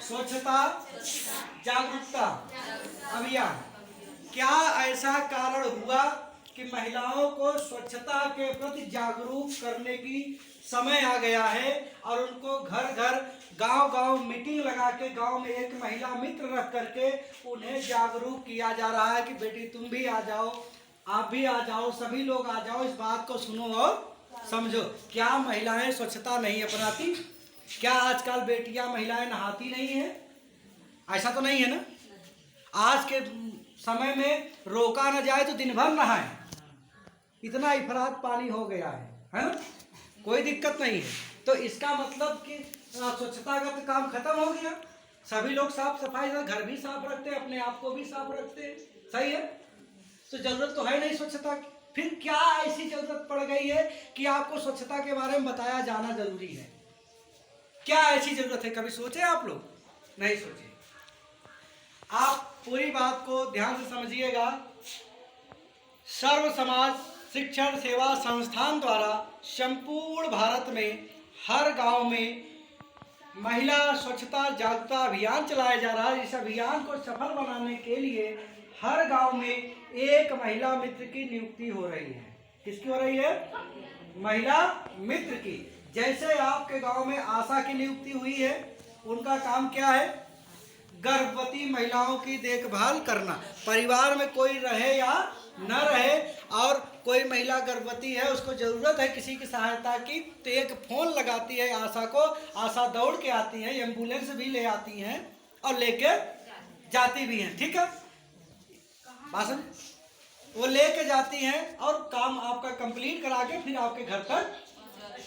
स्वच्छता जागरूकता अभियान। क्या ऐसा कारण हुआ कि महिलाओं को स्वच्छता के प्रति जागरूक करने की समय आ गया है और उनको घर घर गांव गांव मीटिंग लगा के गांव में एक महिला मित्र रख करके उन्हें जागरूक किया जा रहा है कि बेटी तुम भी आ जाओ, आप भी आ जाओ, सभी लोग आ जाओ, इस बात को सुनो और समझो। क्या महिलाएं स्वच्छता नहीं अपनाती? क्या आजकल बेटियां महिलाएं नहाती नहीं है? ऐसा तो नहीं है ना। आज के समय में रोका न जाए तो दिन भर नहाए, इतना इफरात पानी हो गया है ना। कोई दिक्कत नहीं है। तो इसका मतलब कि स्वच्छता का तो काम खत्म हो गया। सभी लोग साफ सफाई से घर भी साफ रखते हैं, अपने आप को भी साफ रखते हैं, सही है। तो जरूरत तो है नहीं स्वच्छता की। फिर क्या ऐसी जरूरत पड़ गई है कि आपको स्वच्छता के बारे में बताया जाना जरूरी है? क्या ऐसी जरूरत है? कभी सोचे आप लोग? नहीं सोचे। आप पूरी बात को ध्यान से समझिएगा। सर्व समाज शिक्षण सेवा संस्थान द्वारा संपूर्ण भारत में हर गांव में महिला स्वच्छता जागरूकता अभियान चलाया जा रहा है। इस अभियान को सफल बनाने के लिए हर गांव में एक महिला मित्र की नियुक्ति हो रही है। किसकी हो रही है? महिला मित्र की। जैसे आपके गांव में आशा की नियुक्ति हुई है, उनका काम क्या है? गर्भवती महिलाओं की देखभाल करना। परिवार में कोई रहे या न रहे और कोई महिला गर्भवती है, उसको जरूरत है किसी की सहायता की, तो एक फोन लगाती है आशा को, आशा दौड़ के आती है, एम्बुलेंस भी ले आती हैं और लेके जाती भी हैं। ठीक है, भाषण वो लेके जाती हैं और काम आपका कंप्लीट करा के फिर आपके घर तक,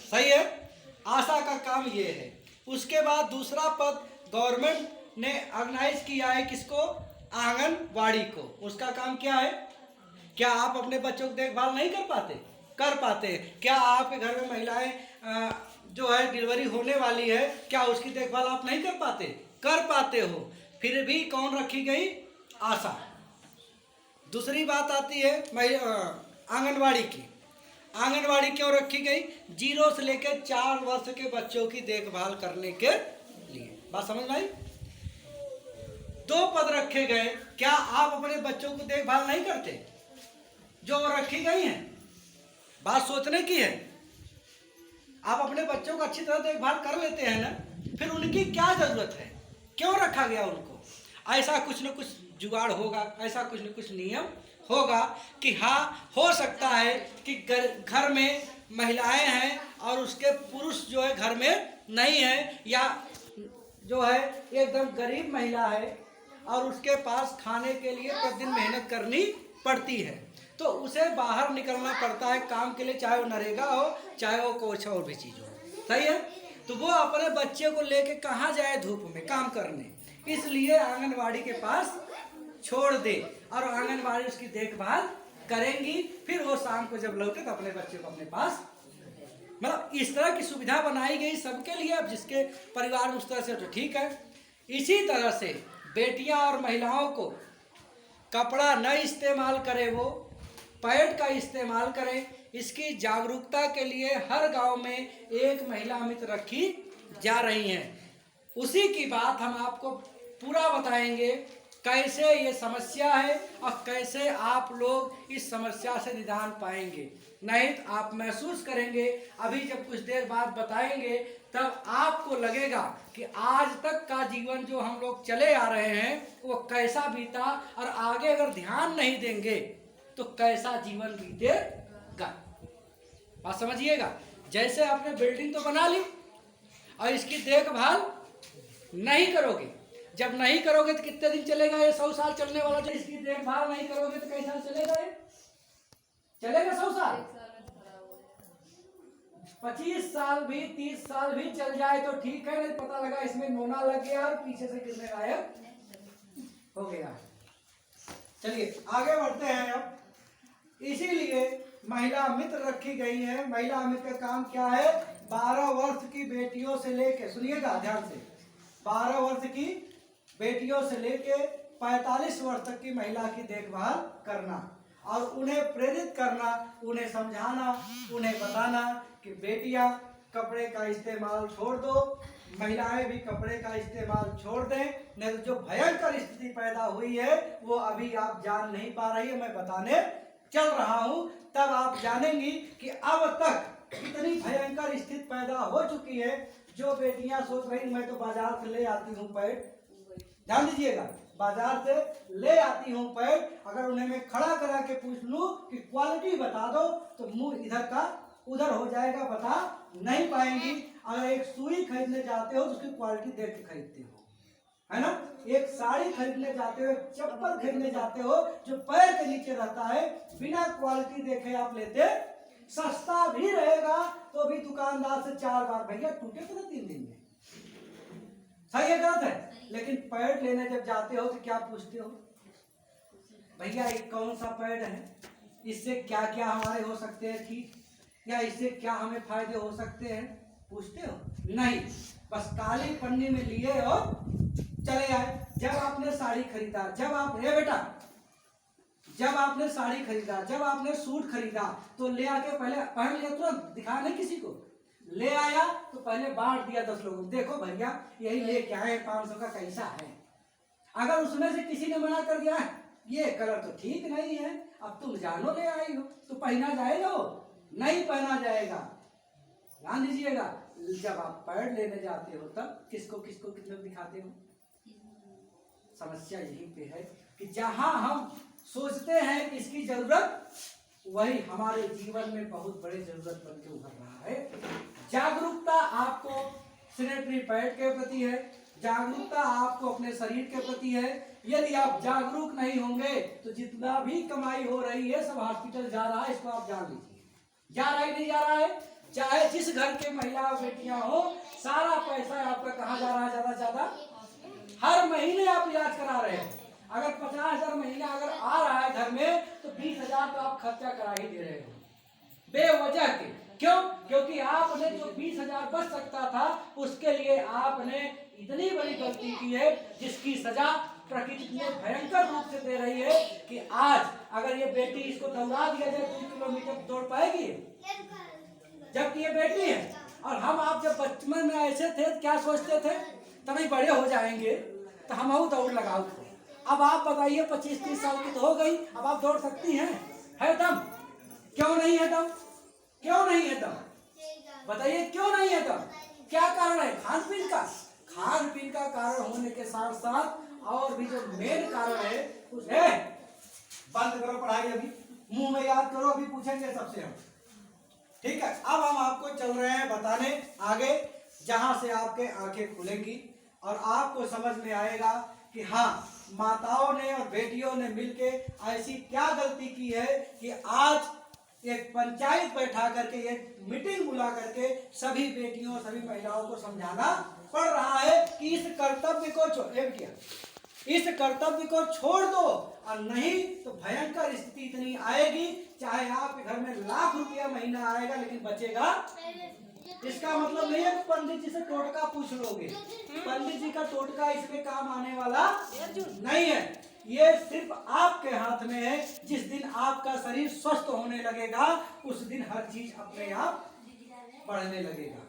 सही है। आशा का काम ये है। उसके बाद दूसरा पद गवर्नमेंट ने ऑर्गेनाइज किया है, किसको? आंगनवाड़ी को। उसका काम क्या है? क्या आप अपने बच्चों की देखभाल नहीं कर पाते? कर पाते हैं। क्या आपके घर में महिलाएं जो है डिलीवरी होने वाली है, क्या उसकी देखभाल आप नहीं कर पाते? कर पाते हो। फिर भी कौन रखी गई? आशा। दूसरी बात आती है आंगनवाड़ी की। आंगनवाड़ी क्यों रखी गई? 0 से लेकर 4 वर्ष के बच्चों की देखभाल करने के लिए। बात समझ में आई? 2 पद रखे गए। क्या आप अपने बच्चों को देखभाल नहीं करते? जो रखी गई हैं, बात सोचने की है। आप अपने बच्चों को अच्छी तरह देखभाल कर लेते हैं ना, फिर उनकी क्या जरूरत है? क्यों रखा गया उनको? ऐसा कुछ न कुछ जुगाड़ होगा, ऐसा कुछ न कुछ नियम होगा कि हाँ, हो सकता है कि घर में महिलाएं हैं और उसके पुरुष जो है घर में नहीं है, या जो है एकदम गरीब महिला है और उसके पास खाने के लिए प्रतिदिन मेहनत करनी पड़ती है, तो उसे बाहर निकलना पड़ता है काम के लिए, चाहे वो नरेगा हो, चाहे वो कुछ और भी चीज़ हो, सही है। तो वो अपने बच्चे को लेके कहाँ जाए धूप में काम करने? इसलिए आंगनवाड़ी के पास छोड़ दे और आंगनवाड़ी उसकी देखभाल करेंगी। फिर वो शाम को जब लौटे तो अपने बच्चे को अपने पास, मतलब इस तरह की सुविधा बनाई गई सबके लिए। अब जिसके परिवार में उस तरह से तो ठीक है। इसी तरह से बेटियां और महिलाओं को कपड़ा न इस्तेमाल करे, वो पैड का इस्तेमाल करें, इसकी जागरूकता के लिए हर गांव में एक महिला मित्र रखी जा रही हैं। उसी की बात हम आपको पूरा बताएंगे, कैसे ये समस्या है और कैसे आप लोग इस समस्या से निदान पाएंगे। नहीं तो आप महसूस करेंगे, अभी जब कुछ देर बाद बताएंगे तब आपको लगेगा कि आज तक का जीवन जो हम लोग चले आ रहे हैं वो कैसा बीता, और आगे अगर ध्यान नहीं देंगे तो कैसा जीवन बीतेगा। बात समझिएगा। जैसे आपने बिल्डिंग तो बना ली और इसकी देखभाल नहीं करोगे, जब नहीं करोगे तो कितने दिन चलेगा ये? 100 साल चलने वाला। जो इसकी देखभाल नहीं करोगे तो कैसा चलेगा ये? चलेगा 100 साल? 25 साल भी, 30 साल भी चल जाए तो ठीक है, नहीं पता लगा इसमें नोना लग गया और पीछे से गिरने गायब हो गया। चलिए आगे बढ़ते हैं। अब इसीलिए महिला मित्र रखी गई है। महिला मित्र का काम क्या है? 12 वर्ष की बेटियों से लेके, सुनिएगा ध्यान से, 12 वर्ष की बेटियों से लेके 45 वर्ष तक की महिला की देखभाल करना और उन्हें प्रेरित करना, उन्हें समझाना, उन्हें बताना कि बेटियां कपड़े का इस्तेमाल छोड़ दो, महिलाएं भी कपड़े का इस्तेमाल छोड़ दें, नहीं तो जो भयंकर स्थिति पैदा हुई है वो अभी आप जान नहीं पा रही है, मैं बताने चल रहा हूं, तब आप जानेंगी कि अब तक कितनी भयंकर स्थिति पैदा हो चुकी है। जो बेटियां सोच रही मैं तो बाजार से ले आती हूँ पैड, ध्यान दीजिएगा, बाजार से ले आती हूँ पैड, अगर उन्हें मैं खड़ा करा के पूछ लूं कि क्वालिटी बता दो तो मुंह इधर का उधर हो जाएगा, बता नहीं पाएंगी। अगर एक सुई खरीदने जाते हो तो उसकी क्वालिटी देख के खरीदते हो, है ना। एक साड़ी खरीदने जाते हो, एक चप्पल खरीदने जाते हो, जो पैर के नीचे रहता है, बिना क्वालिटी देखे आप लेते, सस्ता भी रहेगा तो भी दुकानदार से 4 बार भैया टूटे तो 3 दिन में, सही है गलत है। लेकिन पैड लेने जब जाते हो तो क्या पूछते हो, भैया ये कौन सा पैड है, इससे क्या क्या हमारे हो सकते हैं ठीक, या इससे क्या हमें फायदे हो सकते हैं, पूछते हो नहीं, बस काली पन्नी में लिए और चले आए। जब आपने साड़ी खरीदा, जब आप बेटा जब आपने साड़ी खरीदा, जब आपने सूट खरीदा तो ले आके पहले पहन लिया, तुरंत दिखा नहीं किसी को, ले आया तो पहले बांट दिया 10 लोगों, देखो भैया यही ले क्या है, 500 का कैसा है। अगर उसमें से किसी ने मना कर दिया ये कलर तो ठीक नहीं है, अब तुम जानो ले आई हो, तो पहना जाएगा वो नहीं पहना जाएगा। ध्यान दीजिएगा, जब आप पैड लेने जाते हो तब किसको किसको कितने दिखाते हो। समस्या यही पे है कि जहां हम सोचते हैं कि इसकी जरूरत, वही हमारे जीवन में बहुत बड़ी जरूरत बन के उभर रहा है। जागरूकता आपको सैनिटरी पैड के प्रति है, जागरूकता आपको अपने शरीर के प्रति है। यदि आप जागरूक नहीं होंगे तो जितना भी कमाई हो रही है सब हॉस्पिटल जा रहा है, इसको आप जान लीजिए, जा रहा है नहीं जा रहा है। चाहे जिस घर के महिला बेटियां हो, सारा पैसा आपका कहाँ जा रहा है, ज्यादा ज्यादा हर महीने आप इलाज करा रहे हैं। अगर 50,000 महीना अगर आ रहा है घर में तो 20,000 तो आप खर्चा करा ही दे रहे हो बेवजह के। क्यों? क्योंकि आपने जो 20,000 बच सकता था उसके लिए आपने इतनी बड़ी गलती की है जिसकी सजा प्रकृति ने भयंकर रूप से दे रही है कि आज अगर ये बेटी इसको दौड़ा दिया जाए 2 किलोमीटर दौड़ पाएगी, जबकि ये बेटी है। और हम आप जब बचपन में ऐसे थे क्या सोचते थे, तभी बड़े हो जाएंगे तो हम दौड़ लगाओ। अब आप बताइए 25-30 साल की तो हो गई, अब आप दौड़ सकती हैं, है दम? क्यों नहीं है दम? क्यों नहीं है दम? बताइए क्यों नहीं है दम? क्या कारण है? खान पीन का। खान पीन का कारण होने के साथ साथ और भी जो मेन कारण है उस है, बंद करो पढ़ाई, अभी मुंह में याद करो, अभी पूछेंगे सबसे हम, ठीक है। अब हम आपको चल रहे हैं बताने आगे, जहां से आपके आंखें खुलेंगी और आपको समझ में आएगा कि हाँ, माताओं ने और बेटियों ने मिलके ऐसी क्या गलती की है कि आज एक पंचायत बैठा करके, एक मीटिंग बुला करके सभी बेटियों सभी महिलाओं को समझाना पड़ रहा है कि इस कर्तव्य को छोड़ दो, और नहीं तो भयंकर स्थिति इतनी आएगी, चाहे आपके घर में लाख रुपया महीना आएगा लेकिन बचेगा। इसका मतलब नहीं है कि पंडित जी से टोटका पूछ लोगे, पंडित जी का टोटका इसमें काम आने वाला नहीं है। ये सिर्फ आपके हाथ में है। जिस दिन आपका शरीर स्वस्थ होने लगेगा उस दिन हर चीज अपने आप बढ़ने लगेगा।